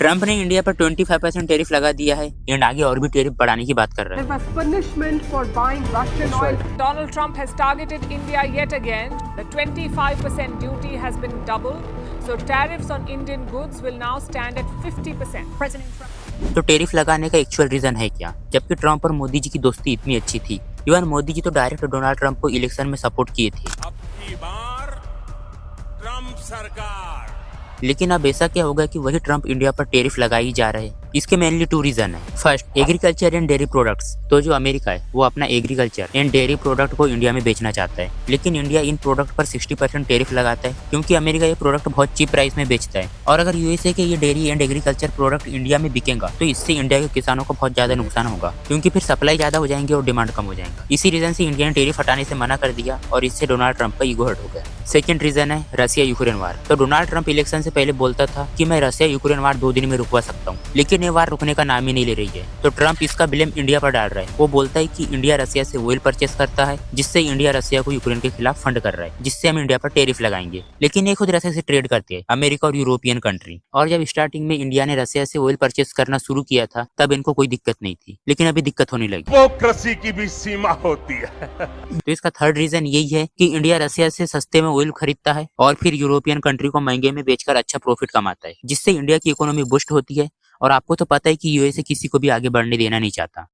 Trump ने India पर 25% tariff लगा दिया है एंड आगे और भी टैरिफ बढ़ाने की बात कर रहा है। As punishment for buying Russian oil. Donald Trump has targeted India yet again. The 25% duty has been doubled. So tariffs on Indian goods will now stand at 50%. President Trump. तो टैरिफ लगाने का actual reason है क्या? जबकि Trump और मोदी जी की दोस्ती इतनी अच्छी थी, इवन मोदी जी तो डायरेक्ट डोनाल्ड ट्रंप को इलेक्शन में सपोर्ट किए थे। अब की बार ट्रंप सरकार। लेकिन अब ऐसा क्या होगा कि वही ट्रंप इंडिया पर टैरिफ लगाई जा रहे हैं? इसके मेनली 2 रीजन है। First, agriculture and dairy products. तो जो अमेरिका है वो अपना एग्रीकल्चर एंड डेयरी प्रोडक्ट को इंडिया में बेचना चाहता है, लेकिन इंडिया इन प्रोडक्ट पर 60% टैरिफ लगाता है क्योंकि अमेरिका ये प्रोडक्ट बहुत चीप प्राइस में बेचता है। और अगर यूएसए के ये dairy and agriculture product India में बिकेगा तो इससे इंडिया के किसानों को बहुत ज्यादा नुकसान होगा क्योंकि फिर सप्लाई ज्यादा हो जाएंगे और डिमांड कम हो जाएगा। इसी रीजन से इंडिया ने टैरिफ हटाने से मना कर दिया और इससे डोनाल्ड ट्रंप का ईगो हर्ट हो गया। सेकंड रीजन है रशिया यूक्रेन वार। तो डोनाल्ड ट्रंप इलेक्शन से पहले बोलता था कि मैं रशिया यूक्रेन वार 2 दिन में रुकवा सकता हूँ, लेकिन ये वार रुकने का नाम ही नहीं ले रही है। तो ट्रंप इसका ब्लेम इंडिया पर डाल रहा है। वो बोलता है कि इंडिया रशिया से ऑयल परचेस करता है, जिससे इंडिया रशिया को यूक्रेन के खिलाफ फंड कर रहा है, जिससे हम इंडिया पर टैरिफ लगाएंगे। लेकिन ये खुद रशिया से ट्रेड करते हैं, अमेरिका और यूरोपियन कंट्री। और जब स्टार्टिंग में इंडिया ने रशिया से ऑयल परचेस करना शुरू किया था तब इनको कोई दिक्कत नहीं थी, लेकिन अभी दिक्कत होने लगी। हिपोक्रेसी की भी सीमा होती है। तो इसका थर्ड रीजन यही है कि इंडिया रशिया से सस्ते में ऑयल खरीदता है और फिर यूरोपियन कंट्री को महंगे में बेचकर अच्छा प्रॉफिट कमाता है, जिससे इंडिया की इकोनॉमी बूस्ट होती है। और आपको तो पता है कि यूएसए किसी को भी आगे बढ़ने देना नहीं चाहता।